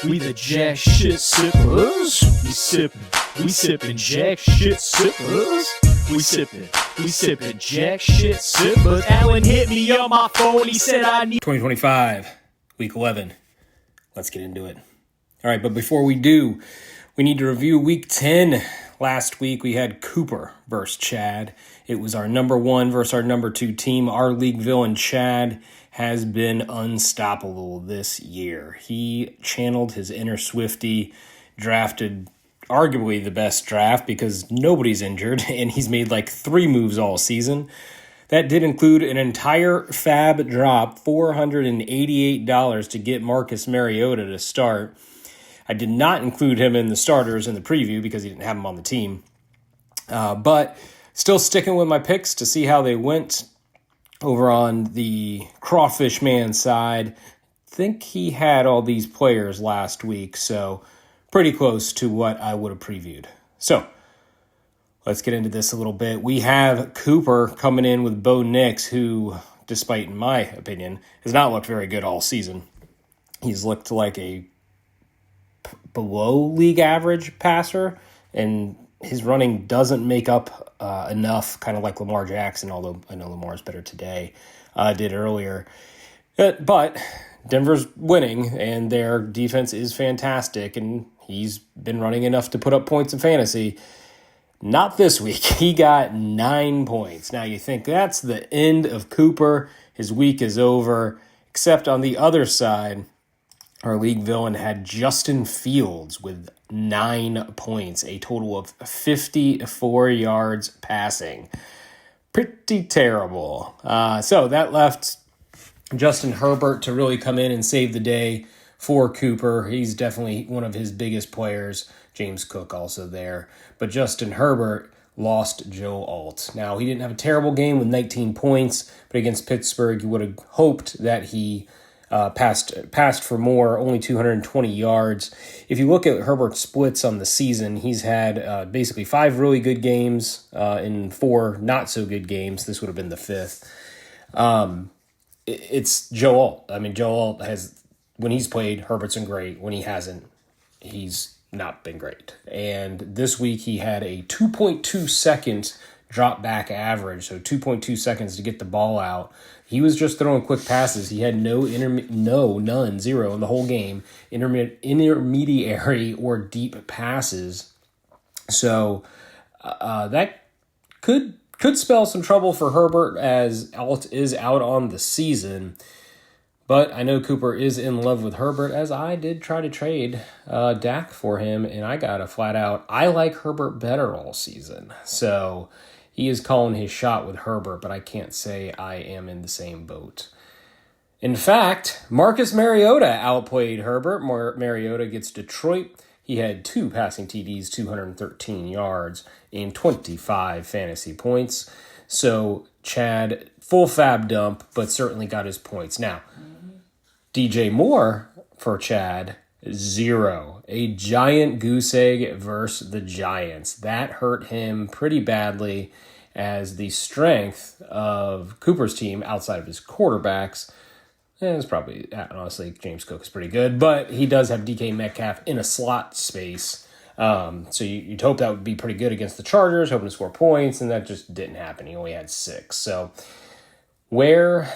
We the jack shit sippers. We sippin' jack shit sippers. We sippin' jack shit sippers. Alan hit me on my phone, he said I need 2025, week 11. Let's get into it. All right, but before we do, we need to review week 10. Last week we had Cooper versus Chad. It was our number 1 versus our number 2 team. Our league villain Chad has been unstoppable this year. He channeled his inner Swiftie, drafted arguably the best draft because nobody's injured, and he's made like 3 moves all season. That did include an entire fab drop, $488 to get Marcus Mariota to start. I did not include him in the starters in the preview because he didn't have him on the team. But still sticking with my picks to see how they went over on the Crawfish Man side. Think he had all these players last week, so pretty close to what I would have previewed. So let's get into this a little bit. We have Cooper coming in with Bo Nix, who, despite in my opinion, has not looked very good all season. He's looked like a below league average passer, and his running doesn't make up enough, kind of like Lamar Jackson, although I know Lamar's better today, did earlier. But Denver's winning, and their defense is fantastic, and he's been running enough to put up points in fantasy. Not this week. He got 9 points. Now you think that's the end of Cooper. His week is over, except on the other side, our league villain had Justin Fields with 9 points, a total of 54 yards passing. Pretty terrible. So that left Justin Herbert to really come in and save the day for Cooper. He's definitely one of his biggest players. James Cook also there. But Justin Herbert lost Joe Alt. Now, he didn't have a terrible game with 19 points, but against Pittsburgh, you would have hoped that he passed for more, only 220 yards. If you look at Herbert's splits on the season, he's had basically 5 really good games in 4 not-so-good games. This would have been the 5th. It's Joe Alt. I mean, Joe Alt has, when he's played, Herbert's been great. When he hasn't, he's not been great. And this week he had a 2.2 second drop back average, so 2.2 seconds to get the ball out. He was just throwing quick passes. He had zero in the whole game, intermediary or deep passes. So that could spell some trouble for Herbert as Alt is out on the season. But I know Cooper is in love with Herbert, as I did try to trade Dak for him, and I got a flat out, I like Herbert better all season. So he is calling his shot with Herbert, but I can't say I am in the same boat. In fact, Marcus Mariota outplayed Herbert. Mariota gets Detroit. He had 2 passing TDs, 213 yards, and 25 fantasy points. So Chad, full fab dump, but certainly got his points. Now, DJ Moore for Chad, 0. A giant goose egg versus the Giants. That hurt him pretty badly, as the strength of Cooper's team outside of his quarterbacks is probably, honestly, James Cook is pretty good, but he does have DK Metcalf in a slot space. So you'd hope that would be pretty good against the Chargers, hoping to score points, and that just didn't happen. He only had 6. So where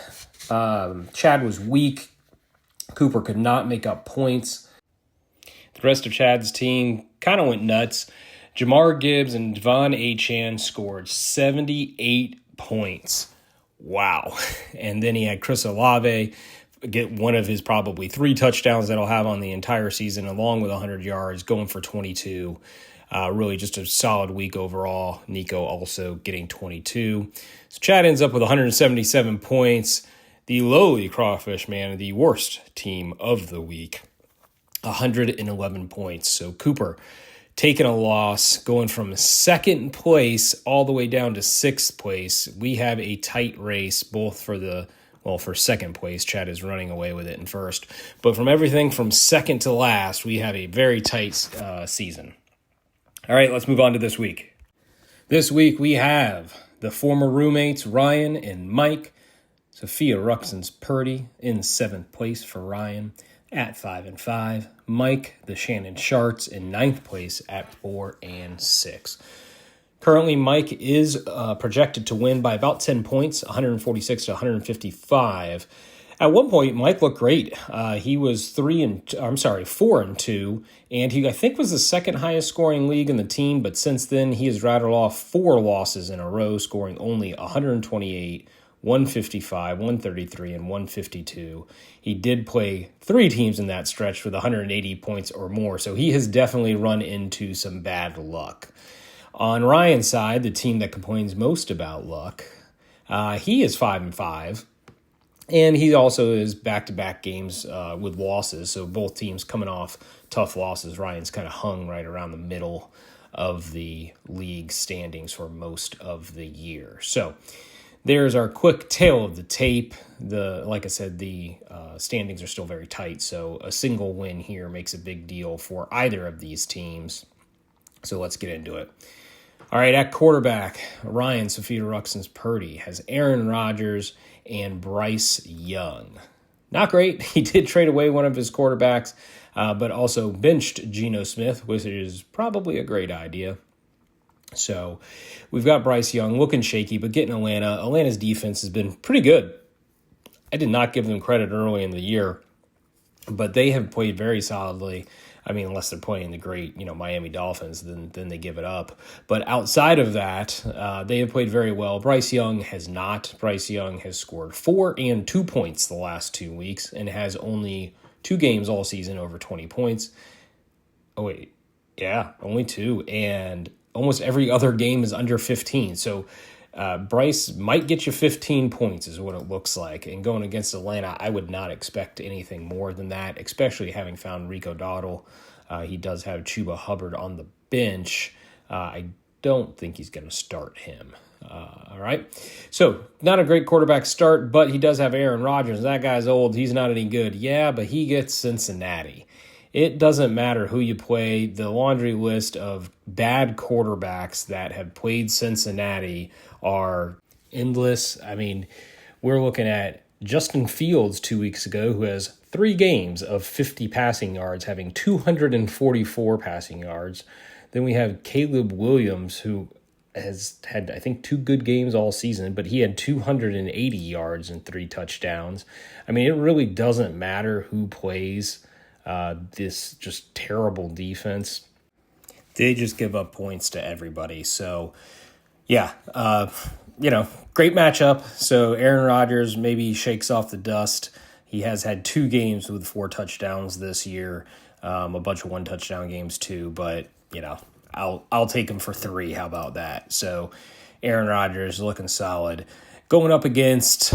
Chad was weak, Cooper could not make up points. The rest of Chad's team kind of went nuts. Jamar Gibbs and Devon Achane scored 78 points. Wow. And then he had Chris Olave get one of his probably 3 touchdowns that he'll have on the entire season, along with 100 yards, going for 22. Really just a solid week overall. Nico also getting 22. So Chad ends up with 177 points. The lowly Crawfish Man, the worst team of the week, 111 points. So Cooper taking a loss, going from 2nd place all the way down to 6th place. We have a tight race, both for for 2nd place. Chad is running away with it in 1st. But from everything from 2nd to last, we have a very tight season. All right, let's move on to this week. This week we have the former roommates, Ryan and Mike. Sophia Ruxin's Purdy in 7th place for Ryan. at 5-5. Mike, the Shannon Sharts, in 9th place at 4-6. Currently, Mike is projected to win by about 10 points, 146 to 155. At one point, Mike looked great. He was 4-2, and he, I think, was the second highest scoring league in the team. But since then, he has rattled off 4 losses in a row, scoring only 128, 155, 133, and 152. He did play 3 teams in that stretch with 180 points or more, so he has definitely run into some bad luck. On Ryan's side, the team that complains most about luck, he is 5-5. And he also is back-to-back games with losses, so both teams coming off tough losses. Ryan's kind of hung right around the middle of the league standings for most of the year. So there's our quick tale of the tape. Like I said, the standings are still very tight, so a single win here makes a big deal for either of these teams. So let's get into it. All right, at quarterback, Ryan Sophia Ruxin's Purdy has Aaron Rodgers and Bryce Young. Not great. He did trade away one of his quarterbacks, but also benched Geno Smith, which is probably a great idea. So we've got Bryce Young looking shaky, but getting Atlanta. Atlanta's defense has been pretty good. I did not give them credit early in the year, but they have played very solidly. I mean, unless they're playing the great, Miami Dolphins, then they give it up. But outside of that, they have played very well. Bryce Young has not. Bryce Young has scored 4 and 2 points the last 2 weeks and has only 2 games all season over 20 points. Oh, wait. Yeah, only 2. And almost every other game is under 15. So Bryce might get you 15 points is what it looks like. And going against Atlanta, I would not expect anything more than that, especially having found Rico Dowdle. He does have Chuba Hubbard on the bench. I don't think he's going to start him. All right. So not a great quarterback start, but he does have Aaron Rodgers. That guy's old. He's not any good. Yeah, but he gets Cincinnati. It doesn't matter who you play. The laundry list of bad quarterbacks that have played Cincinnati are endless. I mean, we're looking at Justin Fields 2 weeks ago, who has 3 games of 50 passing yards, having 244 passing yards. Then we have Caleb Williams, who has had, I think, 2 good games all season, but he had 280 yards and 3 touchdowns. I mean, it really doesn't matter who plays this just terrible defense. They just give up points to everybody. So, yeah, great matchup. So Aaron Rodgers maybe shakes off the dust. He has had 2 games with 4 touchdowns this year, a bunch of 1-touchdown games too. But I'll take him for 3. How about that? So Aaron Rodgers looking solid, going up against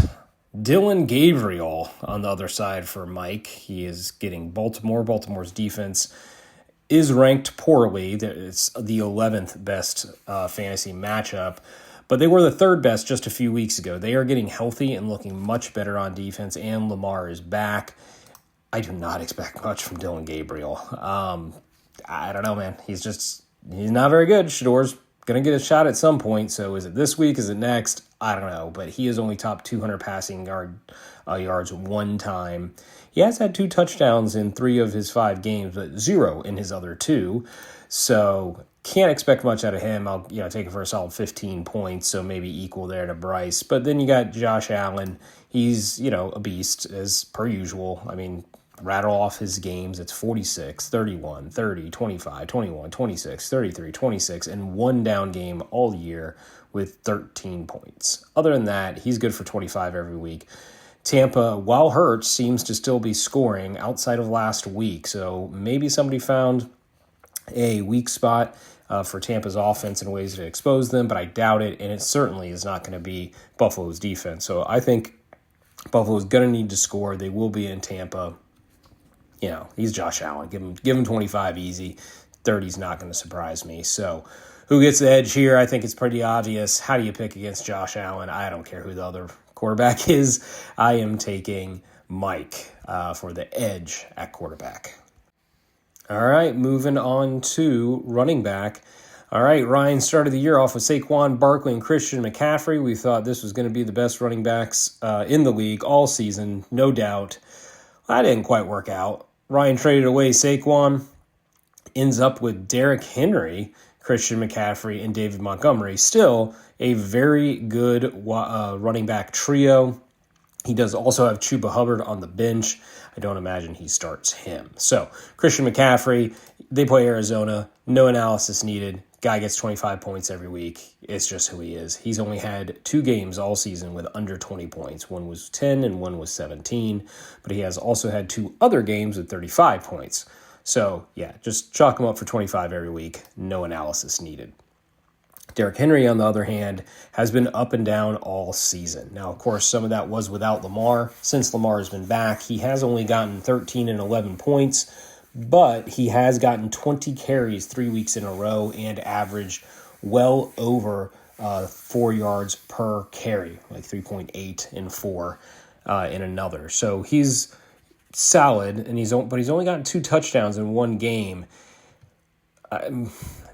Dillon Gabriel on the other side for Mike. He is getting Baltimore. Baltimore's defense is ranked poorly. It's the 11th best fantasy matchup, but they were the 3rd best just a few weeks ago. They are getting healthy and looking much better on defense, and Lamar is back. I do not expect much from Dillon Gabriel. I don't know, man. He's not very good. Shador's going to get a shot at some point, so is it this week? Is it next? I don't know, but he is only top 200 passing yards 1 time. He has had 2 touchdowns in 3 of his 5 games, but 0 in his other 2. So can't expect much out of him. I'll take it for a solid 15 points, so maybe equal there to Bryce. But then you got Josh Allen. He's a beast as per usual. I mean, rattle off his games. It's 46, 31, 30, 25, 21, 26, 33, 26, and 1 down game all year with 13 points. Other than that, he's good for 25 every week. Tampa, while hurt, seems to still be scoring outside of last week. So maybe somebody found a weak spot for Tampa's offense and ways to expose them, but I doubt it, and it certainly is not going to be Buffalo's defense. So I think Buffalo's going to need to score. They will be in Tampa. He's Josh Allen. Give him 25 easy. 30's not going to surprise me. So who gets the edge here? I think it's pretty obvious. How do you pick against Josh Allen? I don't care who the other quarterback is. I am taking Mike for the edge at quarterback. All right, moving on to running back. All right, Ryan started the year off with Saquon Barkley and Christian McCaffrey. We thought this was going to be the best running backs in the league all season, no doubt. That didn't quite work out. Ryan traded away Saquon, ends up with Derrick Henry, Christian McCaffrey, and David Montgomery. Still a very good running back trio. He does also have Chuba Hubbard on the bench. I don't imagine he starts him. So Christian McCaffrey, they play Arizona. No analysis needed. Guy gets 25 points every week. It's just who he is. He's only had 2 games all season with under 20 points. One was 10 and one was 17. But he has also had 2 other games with 35 points. So, yeah, just chalk him up for 25 every week. No analysis needed. Derrick Henry, on the other hand, has been up and down all season. Now, of course, some of that was without Lamar. Since Lamar has been back, he has only gotten 13 and 11 points, but he has gotten 20 carries 3 weeks in a row and averaged well over 4 yards per carry, like 3.8 and 4 in another. So he's solid, and but he's only gotten 2 touchdowns in one game.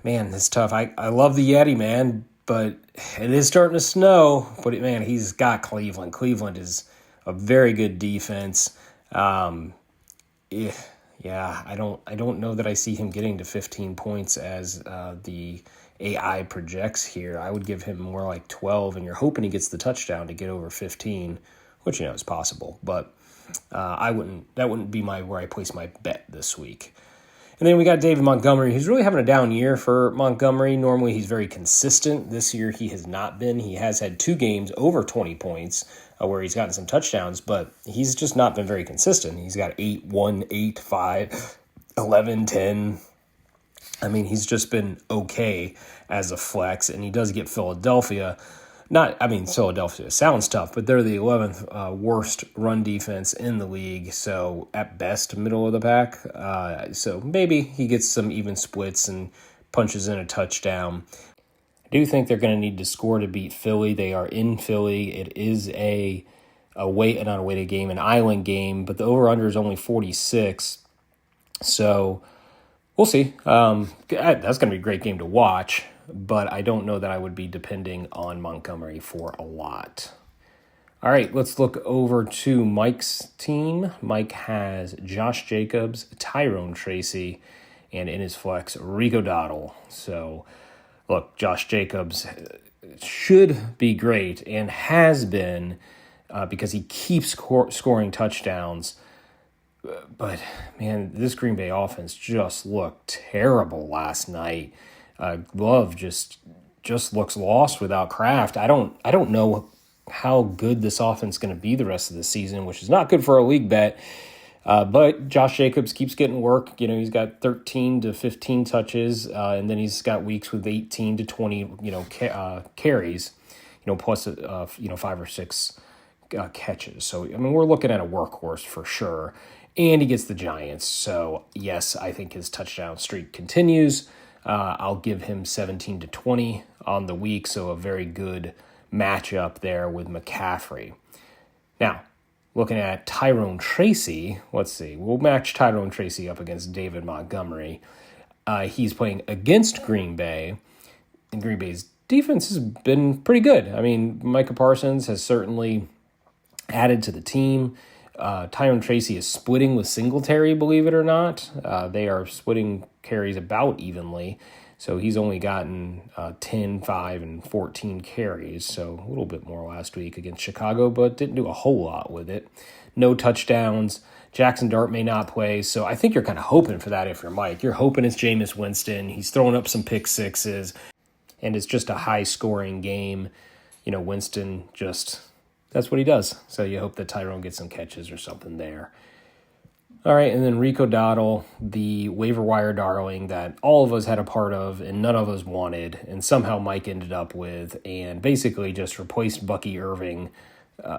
Man, it's tough. I love the Yeti, man, but it is starting to snow. But, man, he's got Cleveland. Cleveland is a very good defense. I don't know that I see him getting to 15 points as the AI projects here. I would give him more like 12, and you're hoping he gets the touchdown to get over 15, which, is possible. But that wouldn't be where I place my bet this week. And then we got David Montgomery, who's really having a down year for Montgomery. Normally, he's very consistent. This year, he has not been. He has had 2 games over 20 points where he's gotten some touchdowns, but he's just not been very consistent. He's got 8, 1, 8, 5, 11, 10. I mean, he's just been okay as a flex, and he does get Philadelphia. Philadelphia sounds tough, but they're the 11th worst run defense in the league, so at best, middle of the pack. So maybe he gets some even splits and punches in a touchdown. I do think they're going to need to score to beat Philly. They are in Philly. It is not a weighted game, an island game, but the over-under is only 46. So we'll see. That's going to be a great game to watch. But I don't know that I would be depending on Montgomery for a lot. All right, let's look over to Mike's team. Mike has Josh Jacobs, Tyrone Tracy, and in his flex, Rico Dowdle. So, look, Josh Jacobs should be great and has been because he keeps scoring touchdowns. But, man, this Green Bay offense just looked terrible last night. Love just looks lost without Kraft. I don't know how good this offense is going to be the rest of the season, which is not good for a league bet. But Josh Jacobs keeps getting work. He's got 13 to 15 touches, and then he's got weeks with 18 to 20, carries, plus 5 or 6 catches. So we're looking at a workhorse for sure. And he gets the Giants. So yes, I think his touchdown streak continues. I'll give him 17 to 20 on the week, so a very good matchup there with McCaffrey. Now, looking at Tyrone Tracy, let's see. We'll match Tyrone Tracy up against David Montgomery. He's playing against Green Bay, and Green Bay's defense has been pretty good. I mean, Micah Parsons has certainly added to the team. Tyrone Tracy is splitting with Singletary, believe it or not. They are splitting carries about evenly. So he's only gotten 10, 5, and 14 carries. So a little bit more last week against Chicago, but didn't do a whole lot with it. No touchdowns. Jackson Dart may not play. So I think you're kind of hoping for that if you're Mike. You're hoping it's Jameis Winston. He's throwing up some pick sixes. And it's just a high-scoring game. Winston just... That's what he does. So you hope that Tyrone gets some catches or something there. All right, and then Rico Dowdle, the waiver wire darling that all of us had a part of and none of us wanted, and somehow Mike ended up with, and basically just replaced Bucky Irving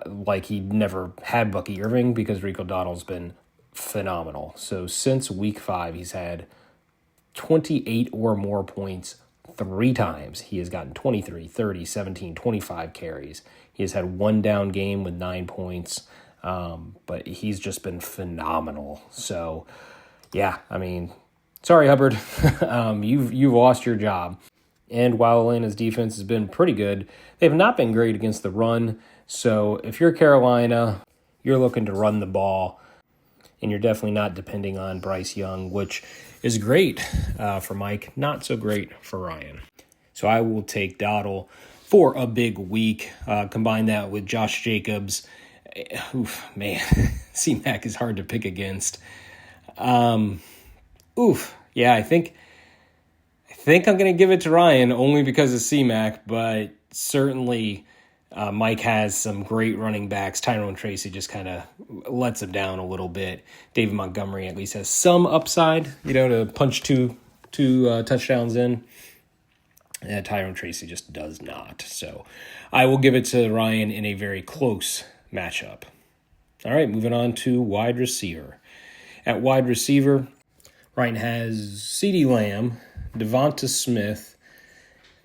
like he never had Bucky Irving because Rico Dowdle's been phenomenal. So since week 5, he's had 28 or more points 3 times. He has gotten 23, 30, 17, 25 carries. He has had 1 down game with 9 points, but he's just been phenomenal. So, yeah, sorry, Hubbard. You've lost your job. And while Atlanta's defense has been pretty good, they have not been great against the run. So if you're Carolina, you're looking to run the ball. and you're definitely not depending on Bryce Young, which is great for Mike, not so great for Ryan. So I will take Dowdle for a big week. Combine that with Josh Jacobs. Oof, man, C-Mac is hard to pick against. Yeah, I think I'm going to give it to Ryan only because of C-Mac, but certainly Mike has some great running backs. Tyrone Tracy just kind of lets him down a little bit. David Montgomery at least has some upside, to punch two touchdowns in. Tyrone Tracy just does not. So I will give it to Ryan in a very close matchup. All right, moving on to wide receiver. At wide receiver, Ryan has CeeDee Lamb, Devonta Smith,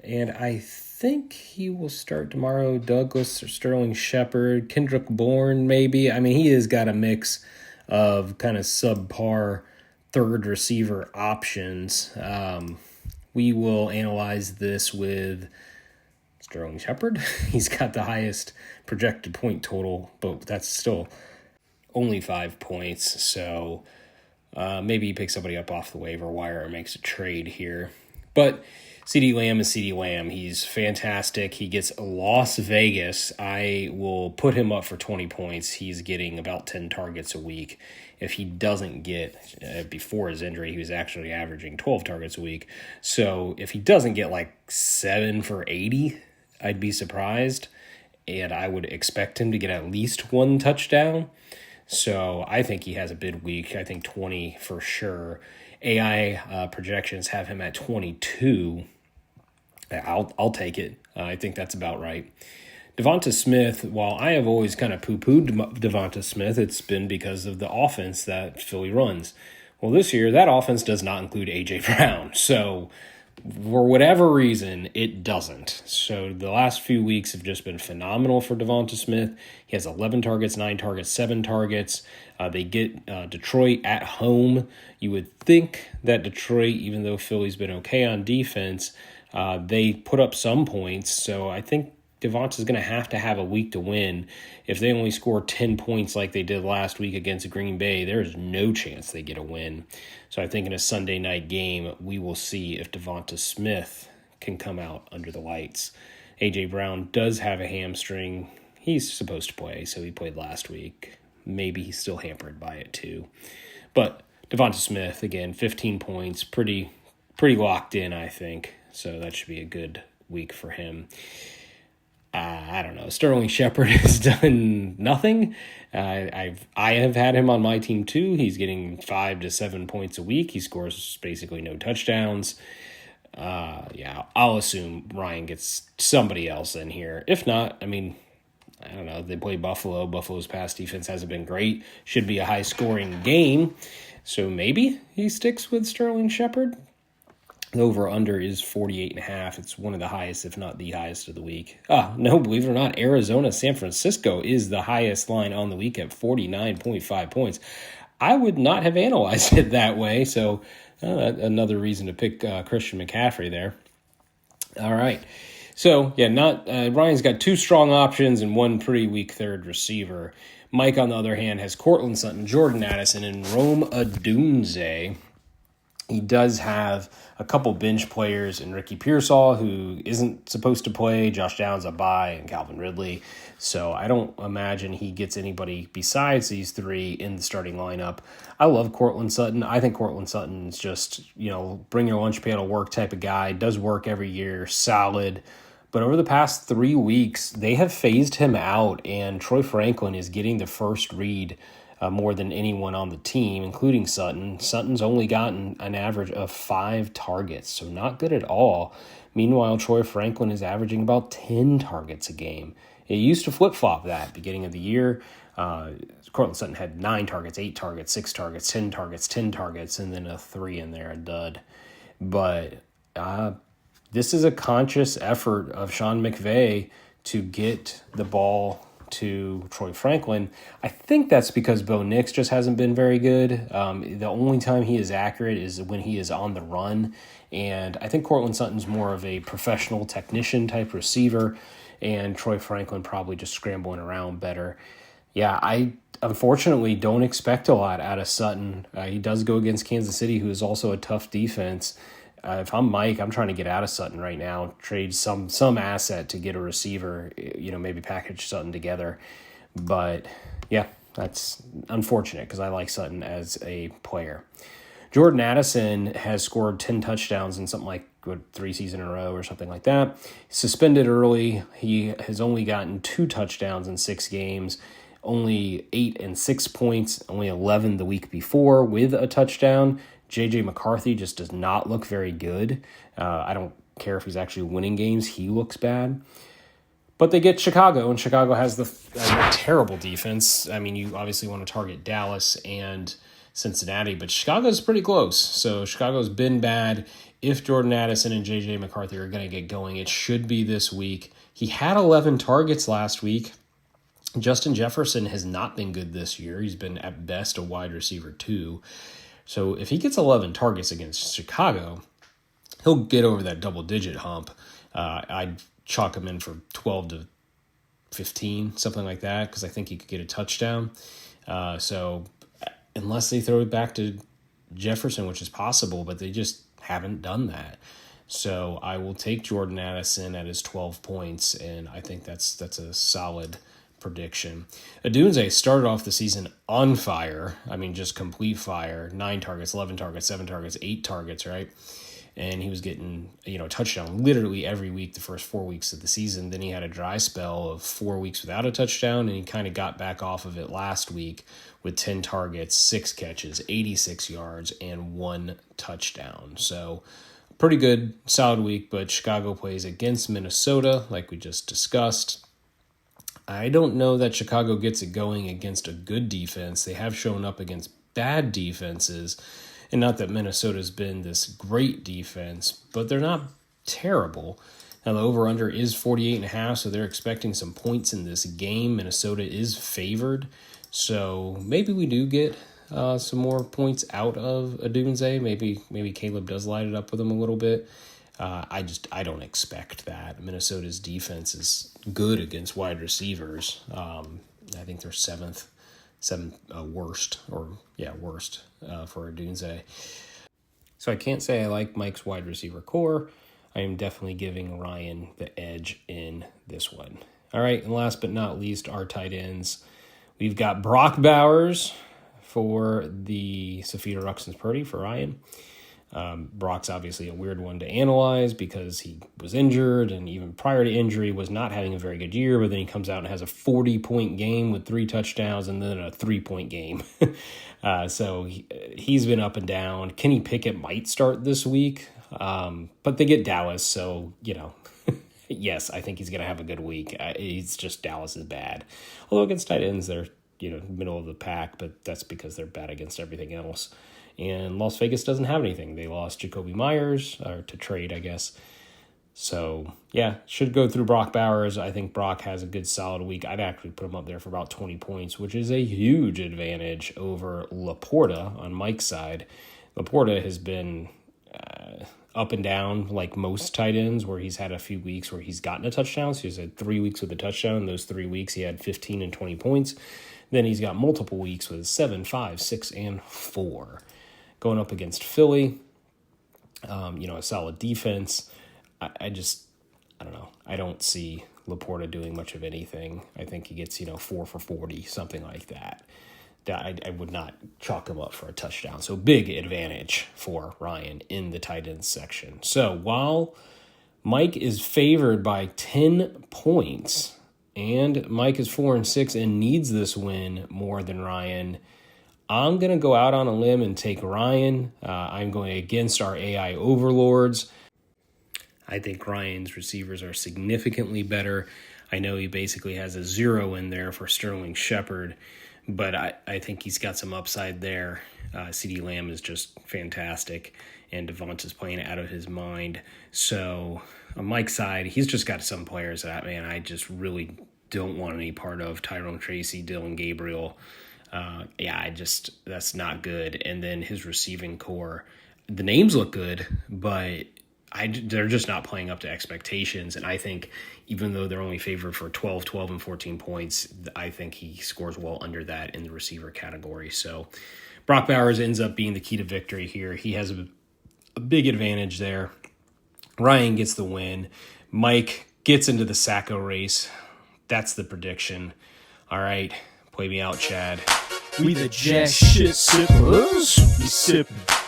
and I think he will start tomorrow. Douglas or Sterling Shepard, Kendrick Bourne maybe. I mean, he has got a mix of kind of subpar third receiver options. We will analyze this with Sterling Shepard. He's got the highest projected point total, but that's still only 5 points. So maybe he picks somebody up off the waiver wire or makes a trade here. But CeeDee Lamb is CeeDee Lamb. He's fantastic. He gets Las Vegas. I will put him up for 20 points. He's getting about 10 targets a week. If he doesn't get, before his injury, he was actually averaging 12 targets a week. So if he doesn't get like 7 for 80, I'd be surprised. And I would expect him to get at least 1 touchdown. So I think he has a big week. I think 20 for sure. AI projections have him at 22. I'll take it. I think that's about right. Devonta Smith, while I have always kind of poo-pooed Devonta Smith, it's been because of the offense that Philly runs. Well, this year, that offense does not include A.J. Brown. So for whatever reason, it doesn't. So the last few weeks have just been phenomenal for Devonta Smith. He has 11 targets, 9 targets, 7 targets. They get Detroit at home. You would think that Detroit, even though Philly's been okay on defense, they put up some points. So I think Devonta's going to have a week to win. If they only score 10 points like they did last week against Green Bay, there is no chance they get a win. So I think in a Sunday night game, we will see if Devonta Smith can come out under the lights. A.J. Brown does have a hamstring. He's supposed to play, so he played last week. Maybe he's still hampered by it too. But Devonta Smith, again, 15 points, pretty locked in, I think. So that should be a good week for him. I don't know. Sterling Shepard has done nothing. I have had him on my team too. He's getting 5 to 7 points a week. He scores basically no touchdowns. I'll assume Ryan gets somebody else in here. If not, I mean, I don't know. They play Buffalo. Buffalo's pass defense hasn't been great. Should be a high-scoring game. So maybe he sticks with Sterling Shepard. The over-under is 48.5. It's one of the highest, if not the highest of the week. No, believe it or not, Arizona, San Francisco is the highest line on the week at 49.5 points. I would not have analyzed it that way, so another reason to pick Christian McCaffrey there. All right. So, Ryan's got 2 strong options and 1 pretty weak third receiver. Mike, on the other hand, has Courtland Sutton, Jordan Addison, and Rome Odunze. He does have a couple bench players in Ricky Pearsall, who isn't supposed to play, Josh Downs a bye, and Calvin Ridley. So I don't imagine he gets anybody besides these 3 in the starting lineup. I love Courtland Sutton. I think Courtland Sutton's just, bring your lunch pail to work type of guy. Does work every year, solid. But over the past 3 weeks, they have phased him out, and Troy Franklin is getting the first read more than anyone on the team, including Sutton. Sutton's only gotten an average of 5 targets, so not good at all. Meanwhile, Troy Franklin is averaging about 10 targets a game. It used to flip-flop that beginning of the year. Courtland Sutton had 9 targets, 8 targets, 6 targets, 10 targets, 10 targets, and then a 3 in there, a dud. But this is a conscious effort of Sean McVay to get the ball to Troy Franklin. I think that's because Bo Nix just hasn't been very good. The only time he is accurate is when he is on the run. And I think Courtland Sutton's more of a professional technician type receiver, and Troy Franklin probably just scrambling around better. Yeah, I unfortunately don't expect a lot out of Sutton. He does go against Kansas City, who is also a tough defense. If I'm Mike, I'm trying to get out of Sutton right now, trade some asset to get a receiver, maybe package Sutton together. But yeah, that's unfortunate because I like Sutton as a player. Jordan Addison has scored 10 touchdowns in something like 3 seasons in a row or something like that. Suspended early. He has only gotten 2 touchdowns in 6 games, only 8 and 6 points, only 11 the week before with a touchdown. J.J. McCarthy just does not look very good. I don't care if he's actually winning games. He looks bad. But they get Chicago, and Chicago has the terrible defense. I mean, you obviously want to target Dallas and Cincinnati, but Chicago's pretty close. So Chicago's been bad. If Jordan Addison and J.J. McCarthy are going to get going, it should be this week. He had 11 targets last week. Justin Jefferson has not been good this year. He's been at best a wide receiver 2. So if he gets 11 targets against Chicago, he'll get over that double-digit hump. I'd chalk him in for 12 to 15, something like that, because I think he could get a touchdown. So unless they throw it back to Jefferson, which is possible, but they just haven't done that. So I will take Jordan Addison at his 12 points, and I think that's a solid prediction. Odunze started off the season on fire. I mean, just complete fire. 9 targets, 11 targets, 7 targets, 8 targets, right? And he was getting, a touchdown literally every week the first 4 weeks of the season. Then he had a dry spell of 4 weeks without a touchdown, and he kind of got back off of it last week with 10 targets, 6 catches, 86 yards, and 1 touchdown. So pretty good, solid week, but Chicago plays against Minnesota, like we just discussed. I don't know that Chicago gets it going against a good defense. They have shown up against bad defenses, and not that Minnesota's been this great defense, but they're not terrible. Now, the over-under is 48.5, so they're expecting some points in this game. Minnesota is favored, so maybe we do get some more points out of Odunze. Maybe Caleb does light it up with him a little bit. I don't expect that. Minnesota's defense is good against wide receivers. I think they're seventh worst for Odunze. So I can't say I like Mike's wide receiver core. I am definitely giving Ryan the edge in this one. All right, and last but not least, our tight ends. We've got Brock Bowers for the Safita Ruxins Purdy for Ryan. Brock's obviously a weird one to analyze because he was injured, and even prior to injury was not having a very good year, but then he comes out and has a 40-point game with 3 touchdowns and then a 3-point game. So he's been up and down. Kenny Pickett might start this week, but they get Dallas, so, yes, I think he's going to have a good week. It's just Dallas is bad. Although against tight ends, they're, middle of the pack, but that's because they're bad against everything else. And Las Vegas doesn't have anything. They lost Jacoby Myers, or to trade, I guess. So, yeah, should go through Brock Bowers. I think Brock has a good, solid week. I'd actually put him up there for about 20 points, which is a huge advantage over Laporta on Mike's side. Laporta has been up and down like most tight ends, where he's had a few weeks where he's gotten a touchdown. So he's had 3 weeks with a touchdown. Those 3 weeks he had 15 and 20 points. Then he's got multiple weeks with 7, 5, 6, and 4. Going up against Philly, a solid defense. I don't know. I don't see Laporta doing much of anything. I think he gets, 4 for 40, something like that. I would not chalk him up for a touchdown. So big advantage for Ryan in the tight end section. So while Mike is favored by 10 points, and Mike is 4-6 and needs this win more than Ryan, I'm going to go out on a limb and take Ryan. I'm going against our AI overlords. I think Ryan's receivers are significantly better. I know he basically has a 0 in there for Sterling Shepard, but I think he's got some upside there. CeeDee Lamb is just fantastic, and Devonta's playing out of his mind. So on Mike's side, he's just got some players that, I just really don't want any part of. Tyrone Tracy, Dylan Gabriel. That's not good. And then his receiving core, the names look good, but they're just not playing up to expectations. And I think even though they're only favored for 12, and 14 points, I think he scores well under that in the receiver category. So Brock Bowers ends up being the key to victory here. He has a big advantage there. Ryan gets the win. Mike gets into the Sacco race. That's the prediction. All right, play me out, Chad. We the jack shit sippers.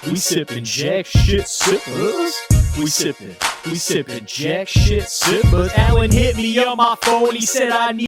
We sippin' jack shit sippers. We sippin' jack shit sippers. Alan hit me on my phone. He said I need